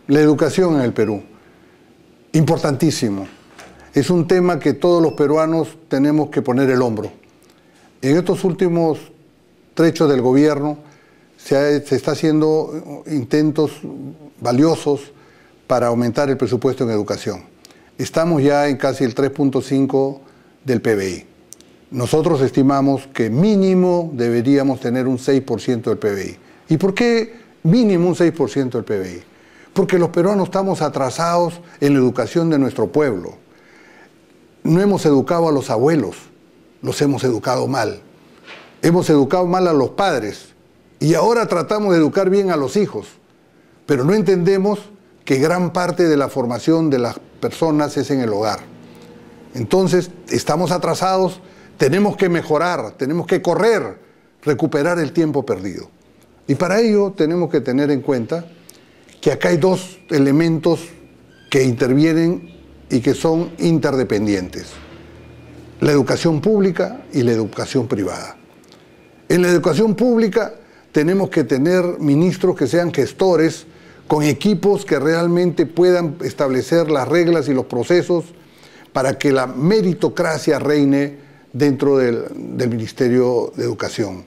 La educación en el Perú, importantísimo. Es un tema que todos los peruanos tenemos que poner el hombro. En estos últimos trechos del gobierno se está haciendo intentos valiosos para aumentar el presupuesto en educación. Estamos ya en casi el 3.5 del PBI. Nosotros estimamos que mínimo deberíamos tener un 6% del PBI. ¿Y por qué mínimo un 6% del PBI? Porque los peruanos estamos atrasados en la educación de nuestro pueblo. No hemos educado a los abuelos, los hemos educado mal. Hemos educado mal a los padres y ahora tratamos de educar bien a los hijos. Pero no entendemos que gran parte de la formación de las personas es en el hogar. Entonces, estamos atrasados, tenemos que mejorar, tenemos que correr, recuperar el tiempo perdido. Y para ello tenemos que tener en cuenta que acá hay dos elementos que intervienen y que son interdependientes: la educación pública y la educación privada. En la educación pública tenemos que tener ministros que sean gestores, con equipos que realmente puedan establecer las reglas y los procesos para que la meritocracia reine dentro del Ministerio de Educación.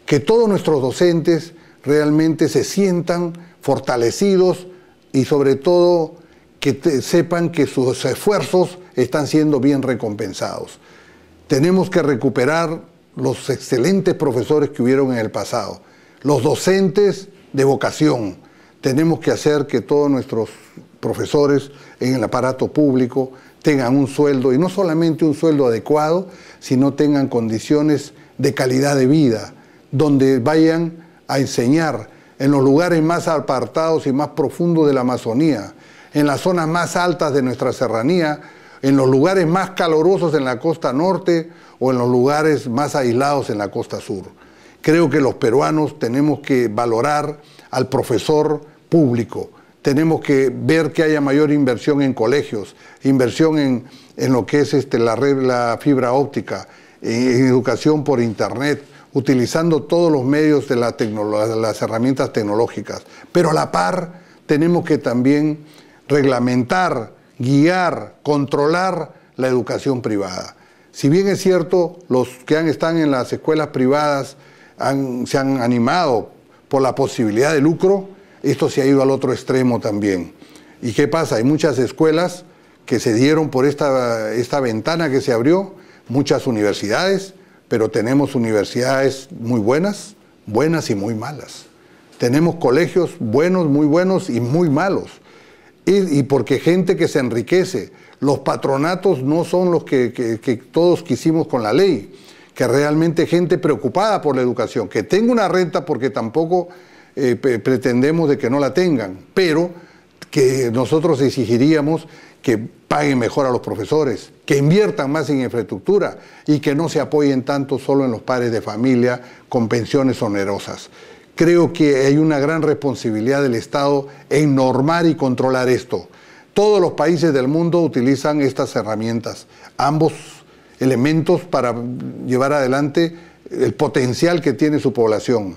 Que todos nuestros docentes realmente se sientan fortalecidos y sobre todo que sepan que sus esfuerzos están siendo bien recompensados. Tenemos que recuperar los excelentes profesores que hubieron en el pasado, los docentes de vocación. Tenemos que hacer que todos nuestros profesores en el aparato público tengan un sueldo, y no solamente un sueldo adecuado, sino tengan condiciones de calidad de vida, donde vayan a enseñar en los lugares más apartados y más profundos de la Amazonía, en las zonas más altas de nuestra serranía, en los lugares más calurosos en la costa norte o en los lugares más aislados en la costa sur. Creo que los peruanos tenemos que valorar al profesor público. Tenemos que ver que haya mayor inversión en colegios, inversión en lo que es la fibra óptica, en educación por internet, utilizando todos los medios de las herramientas tecnológicas. Pero a la par tenemos que también reglamentar, guiar, controlar la educación privada. Si bien es cierto, los que están en las escuelas privadas se han animado por la posibilidad de lucro, esto se ha ido al otro extremo también. ¿Y qué pasa? Hay muchas escuelas que se dieron por esta ventana que se abrió, muchas universidades, pero tenemos universidades muy buenas y muy malas. Tenemos colegios buenos, muy buenos y muy malos. Y porque gente que se enriquece. Los patronatos no son los que todos quisimos con la ley, que realmente gente preocupada por la educación, que tenga una renta, porque tampoco pretendemos de que no la tengan, pero que nosotros exigiríamos que paguen mejor a los profesores, que inviertan más en infraestructura y que no se apoyen tanto solo en los padres de familia con pensiones onerosas. Creo que hay una gran responsabilidad del Estado en normar y controlar esto. Todos los países del mundo utilizan estas herramientas, ambos elementos, para llevar adelante el potencial que tiene su población.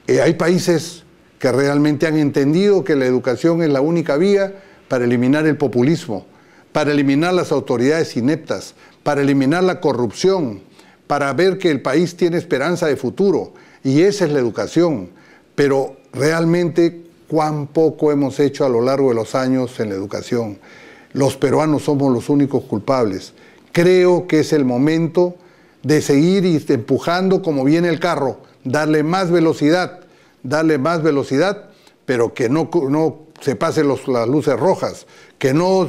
Hay países que realmente han entendido que la educación es la única vía para eliminar el populismo, para eliminar las autoridades ineptas, para eliminar la corrupción, para ver que el país tiene esperanza de futuro. Y esa es la educación. Pero realmente, cuán poco hemos hecho a lo largo de los años en la educación. Los peruanos somos los únicos culpables. Creo que es el momento de seguir empujando como viene el carro, darle más velocidad, pero que no se pasen las luces rojas, que no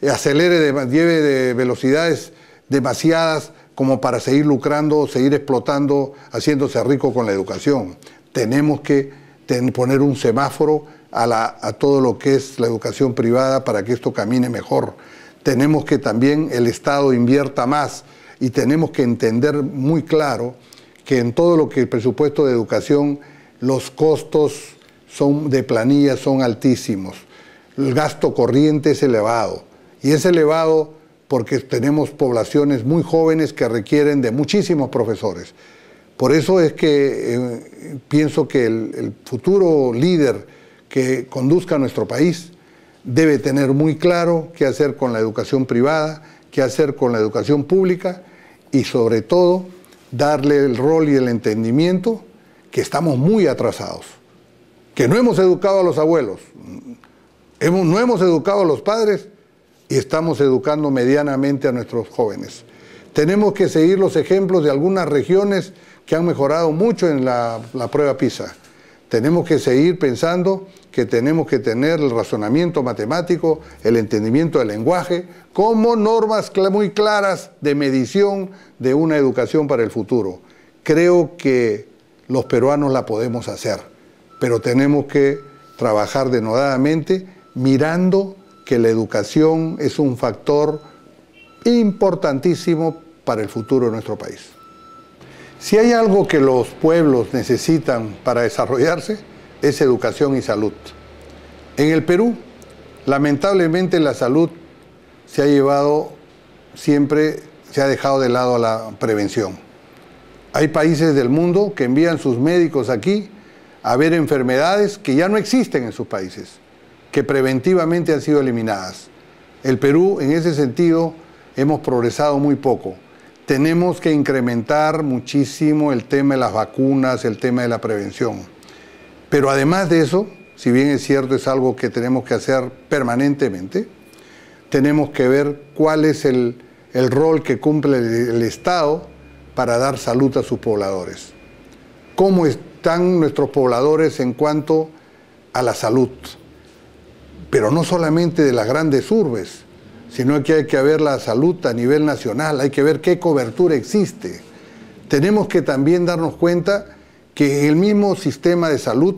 acelere, lleve de velocidades demasiadas como para seguir lucrando, seguir explotando, haciéndose rico con la educación. Tenemos que poner un semáforo a todo lo que es la educación privada para que esto camine mejor. Tenemos que también el Estado invierta más y tenemos que entender muy claro que en todo lo que el presupuesto de educación, los costos de planilla son altísimos. El gasto corriente es elevado y es elevado porque tenemos poblaciones muy jóvenes que requieren de muchísimos profesores. Por eso es que pienso que el futuro líder que conduzca a nuestro país debe tener muy claro qué hacer con la educación privada, qué hacer con la educación pública y sobre todo darle el rol y el entendimiento que estamos muy atrasados, que no hemos educado a los abuelos, no hemos educado a los padres y estamos educando medianamente a nuestros jóvenes. Tenemos que seguir los ejemplos de algunas regiones que han mejorado mucho en la prueba PISA. Tenemos que seguir pensando que tenemos que tener el razonamiento matemático, el entendimiento del lenguaje, como normas muy claras de medición de una educación para el futuro. Creo que los peruanos la podemos hacer, pero tenemos que trabajar denodadamente mirando que la educación es un factor importantísimo para el futuro de nuestro país. Si hay algo que los pueblos necesitan para desarrollarse, es educación y salud. En el Perú, lamentablemente la salud se ha dejado de lado a la prevención. Hay países del mundo que envían sus médicos aquí a ver enfermedades que ya no existen en sus países, que preventivamente han sido eliminadas. El Perú, en ese sentido, hemos progresado muy poco. Tenemos que incrementar muchísimo el tema de las vacunas, el tema de la prevención. Pero además de eso, si bien es cierto, es algo que tenemos que hacer permanentemente, tenemos que ver cuál es el rol que cumple el Estado para dar salud a sus pobladores. ¿Cómo están nuestros pobladores en cuanto a la salud? Pero no solamente de las grandes urbes, sino que hay que ver la salud a nivel nacional, hay que ver qué cobertura existe. Tenemos que también darnos cuenta que en el mismo sistema de salud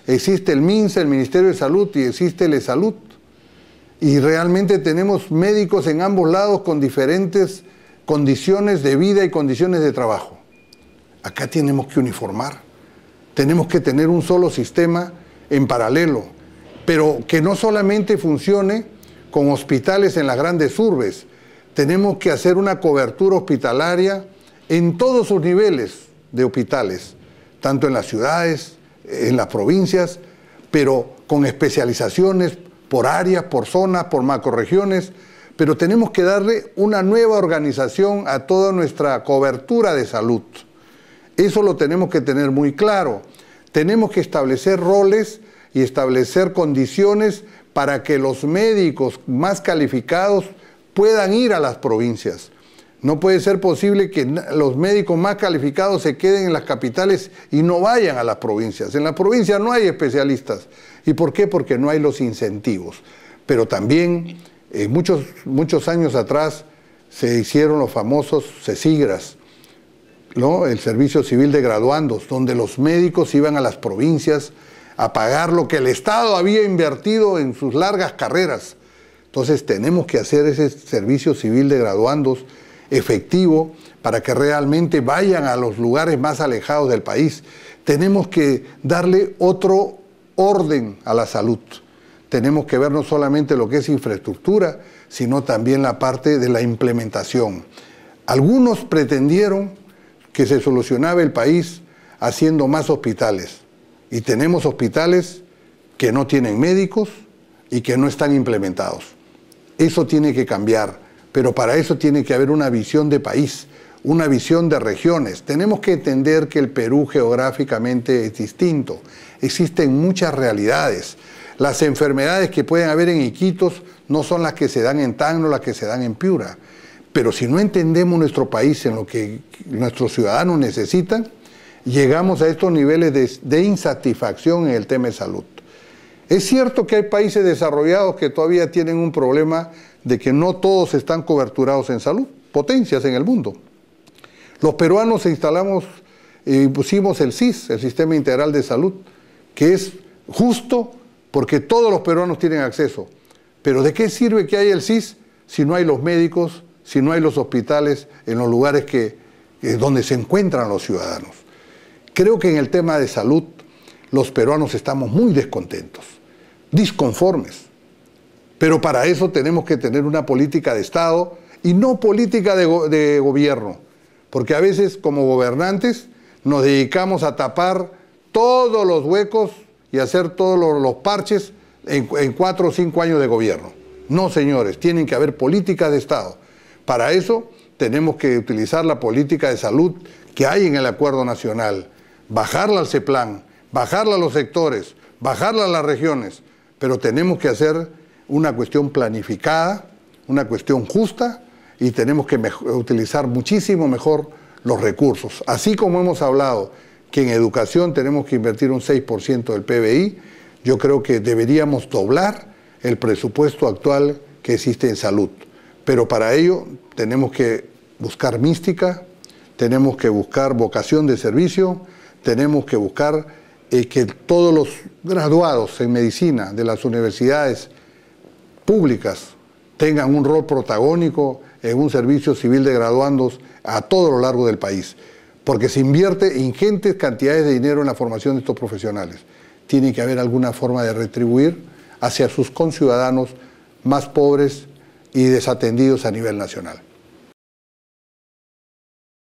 existe el MINSA, el Ministerio de Salud, y existe el eSalud. Y realmente tenemos médicos en ambos lados con diferentes condiciones de vida y condiciones de trabajo. Acá tenemos que uniformar, tenemos que tener un solo sistema en paralelo, pero que no solamente funcione con hospitales en las grandes urbes. Tenemos que hacer una cobertura hospitalaria en todos sus niveles de hospitales, tanto en las ciudades, en las provincias, pero con especializaciones por áreas, por zonas, por macrorregiones, pero tenemos que darle una nueva organización a toda nuestra cobertura de salud. Eso lo tenemos que tener muy claro. Tenemos que establecer roles y establecer condiciones para que los médicos más calificados puedan ir a las provincias. No puede ser posible que los médicos más calificados se queden en las capitales y no vayan a las provincias. En las provincias no hay especialistas. ¿Y por qué? Porque no hay los incentivos. Pero también, muchos años atrás, se hicieron los famosos CECIGRAS, ¿no? El Servicio Civil de Graduandos, donde los médicos iban a las provincias a pagar lo que el Estado había invertido en sus largas carreras. Entonces tenemos que hacer ese servicio civil de graduandos efectivo para que realmente vayan a los lugares más alejados del país. Tenemos que darle otro orden a la salud. Tenemos que ver no solamente lo que es infraestructura, sino también la parte de la implementación. Algunos pretendieron que se solucionaba el país haciendo más hospitales. Y tenemos hospitales que no tienen médicos y que no están implementados. Eso tiene que cambiar, pero para eso tiene que haber una visión de país, una visión de regiones. Tenemos que entender que el Perú geográficamente es distinto. Existen muchas realidades. Las enfermedades que pueden haber en Iquitos no son las que se dan en Tacna, las que se dan en Piura. Pero si no entendemos nuestro país en lo que nuestros ciudadanos necesitan, llegamos a estos niveles de insatisfacción en el tema de salud. Es cierto que hay países desarrollados que todavía tienen un problema de que no todos están coberturados en salud, potencias en el mundo. Los peruanos instalamos y pusimos el SIS, el Sistema Integral de Salud, que es justo porque todos los peruanos tienen acceso. Pero ¿de qué sirve que haya el SIS si no hay los médicos, si no hay los hospitales en los lugares donde se encuentran los ciudadanos? Creo que en el tema de salud los peruanos estamos muy descontentos, disconformes. Pero para eso tenemos que tener una política de Estado y no política de gobierno. Porque a veces como gobernantes nos dedicamos a tapar todos los huecos y hacer todos los parches en 4 o 5 años de gobierno. No, señores, tienen que haber políticas de Estado. Para eso tenemos que utilizar la política de salud que hay en el Acuerdo Nacional, bajarla al CEPLAN, bajarla a los sectores, bajarla a las regiones, pero tenemos que hacer una cuestión planificada, una cuestión justa, y tenemos que utilizar muchísimo mejor los recursos. Así como hemos hablado que en educación tenemos que invertir un 6% del PBI, yo creo que deberíamos doblar el presupuesto actual que existe en salud. Pero para ello tenemos que buscar mística, tenemos que buscar vocación de servicio, tenemos que buscar que todos los graduados en medicina de las universidades públicas tengan un rol protagónico en un servicio civil de graduandos a todo lo largo del país, porque se invierte ingentes cantidades de dinero en la formación de estos profesionales. Tiene que haber alguna forma de retribuir hacia sus conciudadanos más pobres y desatendidos a nivel nacional.